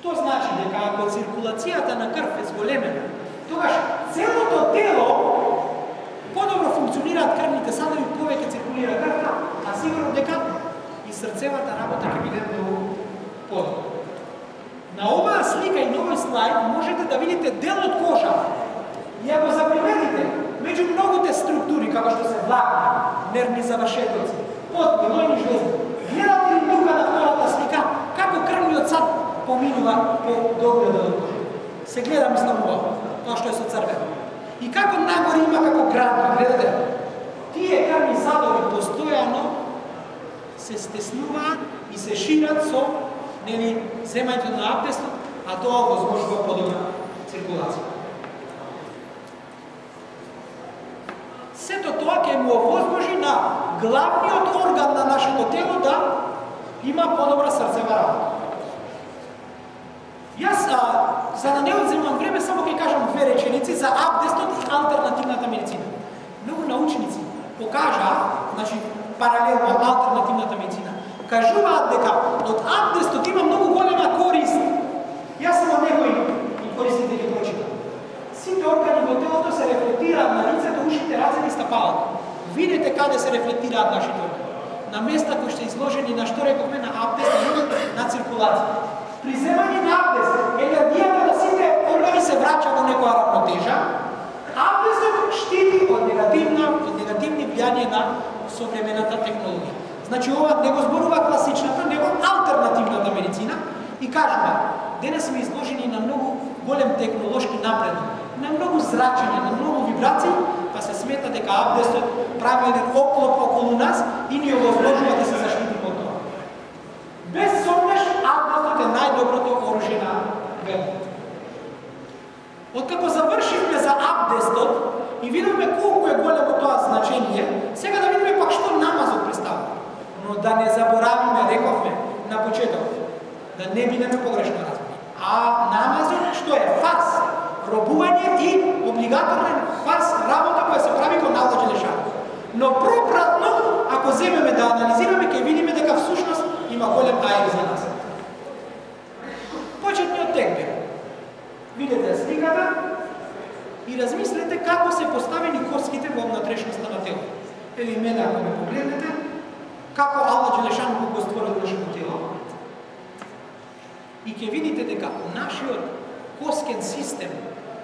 Што значи дека ако циркулацијата на крв е зголемена, тогаш целото тело подобро функционираат крвните садови, повеќе циркулира крвта, а сигурно дека и срцевата работа ќе биде многу подобро. На оваа слика и на овој слайд можете да видите дел од кожа. И ако заприметите, меѓу многуте структури, како што се влакна, нервни завршетоци, потки, лојни жлезди, гледате ли тука на втората слика, како крвниот сад поминува по догледот од кожа? Се гледа, мислам, тоа што е со црвено. И како нагоре има како гранка, гледате, тие крвни садови постојано се стеснуваат и се шират со земањето на абдестот, а тоа овозможува подобра циркулација. Сето тоа ќе му овозможи на главниот орган на нашето тело да има подобра срцева работа. Јас, за да не одземам време, само ќе кажам две реченици за абдестот и алтернативната медицина. Многу научници покажаа, значи паралелно алтернативната медицина, кажуваат дека од абдестот има многу голема корист. Јас само некои користите ги прочитам. Сите органи во телото се рефлектираат на лицето, ушите, рацете и стапалото. Видете каде се рефлектираат нашите органи. На места кои што изложени на што рековме на абдест и на циркулација. При земање на абдест, енергијата на сите органи се враќа во некоја равнотежа. Абдестот штити од негативни влијања на современата технологија. Значи ова не го зборува класичната, него алтернативната медицина и кажува, денес сме изложени на многу голем технолошки напредок, на многу зрачење, на многу вибрации, па се смета дека абдестот прави еден оклоп околу нас и ни овозможува да се заштитиме од тоа. Без сомнеш, абдестот е најдоброто оружје на верата. Откако завршивме за абдестот и видовме колку е големо тоа значење, сега да видиме пак што намазот представува. Но да не заборавиме, рековме на почеток, да не бидеме погрешно разбрани. А намазот што е? Фарс, робување и облигаторен фарс работа која се прави кон Аллах Џелешану. Но пропратно, ако земеме да анализираме, ќе видиме дека всушност има голем ајер за нас. Почетниот текбир. Видете сликата и размислете како се поставени коските во внатрешноста на телото. Еви мене, ако ме погледнете, како Аллах Џелешану го створил нашето тело, и ќе видите дека нашиот коскен систем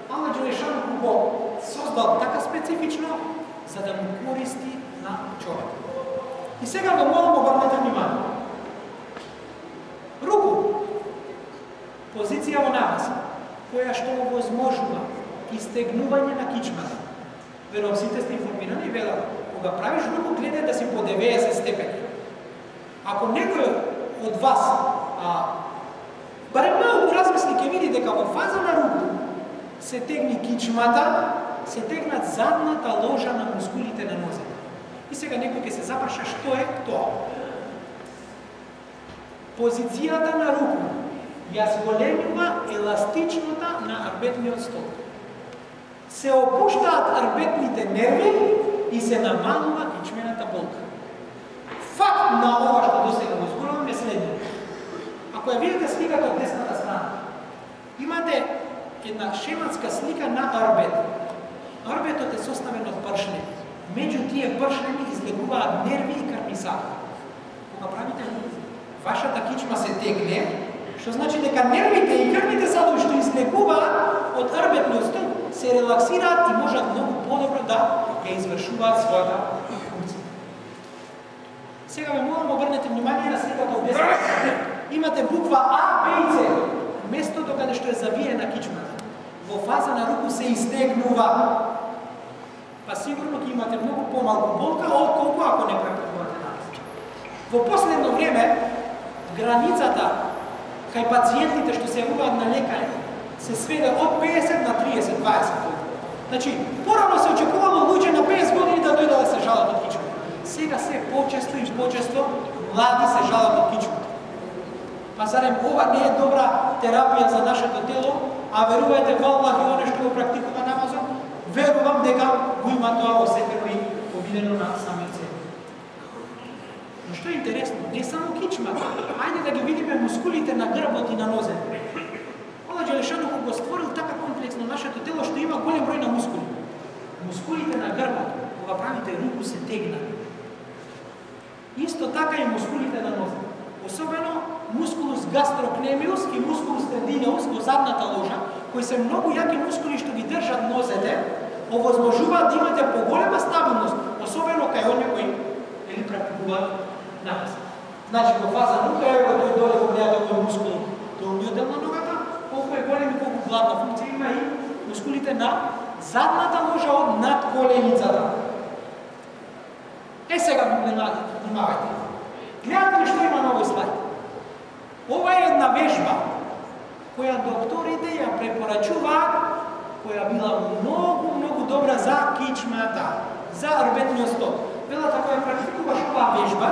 Аллах Џелешану го создал така специфично за да му користи на човек. И сега го молам, обрнете внимание. Руку, позиција во намаз, која што овозможува истегнување на кичмата. Верувам сите сте информирани и велат, кога правиш руку, гледај да си по 90 степени. Ако некој од вас барем малку размисли, ќе види дека во фаза на руку се тегни кичмата, се тегнат задната ложа на мускулите на нозете. И сега некој ќе се запраша што е тоа. Позицијата на руку ја зголемува еластичнота на арбетниот стол. Се опуштаат арбетните нерви и се намалува кичмената болка. Факт на ова што досега го зборувам е следниот. Ако ја видите сликата од десната страна, имате една шематска слика на арбет. Арбетот е составен од пршлени. Меѓу тие пршлени излегуваат нерви и крвни садови. Кога правите вашата кичма се тегне, што значи дека нервите и крвните садови што излегуваат од арбетниот стол се релаксираат и можат многу подобро да ја извршуваат својата функција. Сега ме молам обрнете внимание на сликата од десната страна. Имате буква А, Б и С. Местото каде што е завиена кичмата. Во фаза на руку се истегнува. Па сигурно ќе имате многу помалку болка отколку ако не практикувате намаз. Во последно време границата кај пациентите што се јавуваат на лекари се сведе од 50 на 30-20 години. Значи, порано се очекувало луѓе на 50 години да дојдат да се жалат од кичмата. Сега се почесто и почесто млади се жалат од кичмата. Па зарем ова не е добра терапија за нашето тело, а верувајте валлахи оне што го практикува намазот, верувам дека го има тоа осетено и повидено на самиот себе. Но што е интересно, не само кичмата, ајде да ги видиме мускулите на грбот и на нозете. Аллах Джелешану го створил така комплексно нашето тело, што има голем број на мускули. Мускулите на грбот, кога правите руку, се тегнат. Исто така и мускулите на нозете. Особено мускулус гастрокнемиус и мускулус тендинеус во задната ложа, кои се многу јаки мускули што ги држат нозете, овозможуваат да имате поголема стабилност, особено кај оние кои или практикуваат напас. Значи во фаза нука е тој доле го гледа овој мускул, долниот дел на ногата, колку е голем и колку главна функција има и мускулите на задната ложа од над коленицата. Сега внимавајте. Гледате ли што има на овој слайд? Ова е една вежба која докторите ја препорачуваат, која била многу добра за кичмата, за арбетниот стоп. Велат, ако ја практикуваш оваа вежба,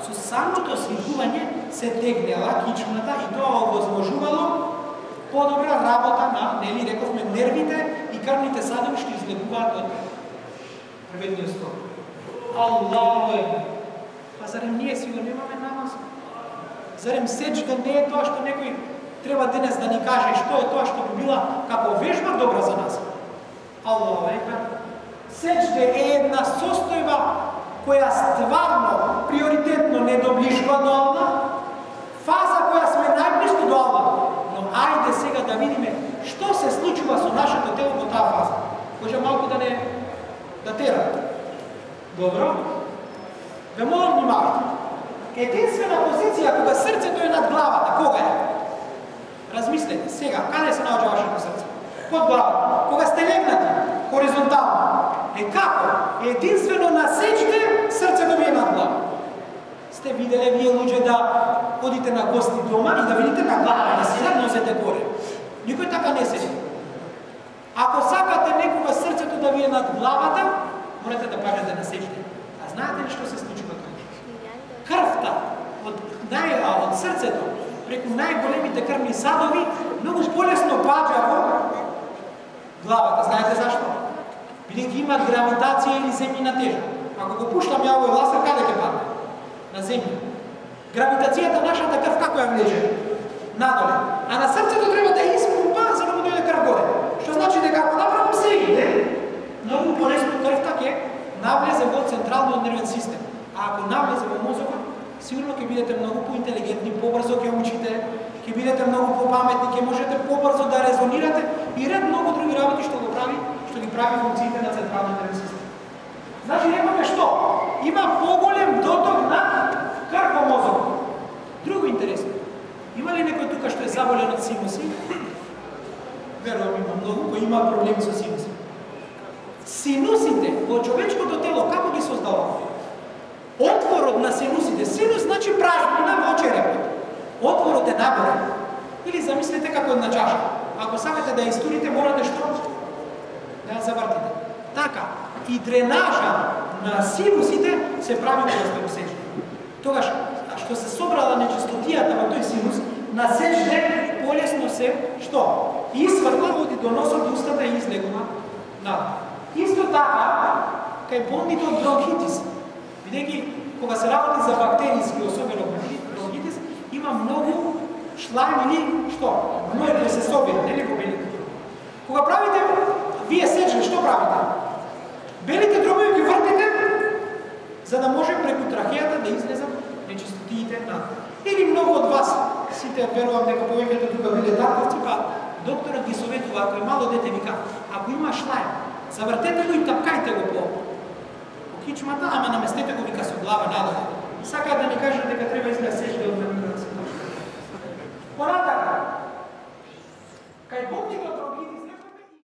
со самото свикување се тегнела кичмата и тоа овозможувало подобра работа на, нели рековме, нервите и крвните садови што излегуваат од арбетниот стоп. Аллаху екбер. Па зарем ние си го немаме намаз? Зарем сеџда не е тоа што некој треба денес да ни каже што е тоа што би била како вежба добра за нас? Аллаху екбер. Сеџда е една состојба која стварно, приоритетно не доближува до Аллах, фаза која сме најблиску до Аллах. Но ајде сега да видиме што се случува со нашето тело во таа фаза. Може малку да не да тера. Добро? Ве молам внимавајте. Единствена позиција кога срцето е над главата, кога е? Размислете, сега, каде се наоѓа вашето срце? Под главата. Кога сте легнати, хоризонтално. Како? Единствено на сеџде срцето ви е над глава. Сте виделе вие луѓе да одите на гости дома и да видите на глава, да се носете горе. Никој така не седи. Ако сакате некога срцето да ви е над главата, морате да пажете на сеџде. А знаете ли што се случува тоа? Крвта од срцето преку најголемите крвни садови многу полесно паѓа во главата. Знаете зашто? Бидејќи има гравитација или земјина тежа. Ако го пуштам ја овој ласер, каде ќе падне? На земја. Гравитацијата нашата крв како ја влезе? Надоле. А на срцето треба да испумпа за да му дојде крв горе. Што значи дека ако направам сегите, многу полесно крвта ќе навлезе во централниот нервен систем. А ако навлезе во мозокот, сигурно ќе бидете многу поинтелигентни, побрзо ќе учите, ќе бидете многу попаметни, ќе можете побрзо да резонирате и ред многу други работи што ги прави функциите на централниот нервен систем. Значи немаме што? Има поголем доток на крв во мозокот. Друго интересно. Има ли некој тука што е заболен од синуси? Верувам има многу кои има проблеми со синуси. Синусите во човечкото тело како ги создава? Отворот на синусите. Синус значи празнина во черепот. Отворот е нагоре. Или замислете како една чаша. Ако сакате да истурите, морате што? Да ја завртите. Така, и дренажа на синусите се прави кога сте го сеџде. Тогаш, што се собрала нечистотијата во тој синус, на сеџде полесно се, што? Извртла, оди до носот, устата и излегува надолу. Исто така, кај болните од бронхитис, бидејќи кога се работи за бактеријски, особено бронхитис, има многу шлајм или што? Гној кој се собира, нели во белите? Кога правите, вие сеџде, што правите? Белите дробови ги вртите, за да може преку трахејата да излезат нечистотиите надолу. Или многу од вас, сите верувам дека повеќето тука биле татковци, па докторот ги советува, ако е мало дете вика, ако има шлајм, завртете го и тапкајте го по кичмата, ама наместете го вика со глава надолу. Сакаат да ни кажат дека треба излез сеџде од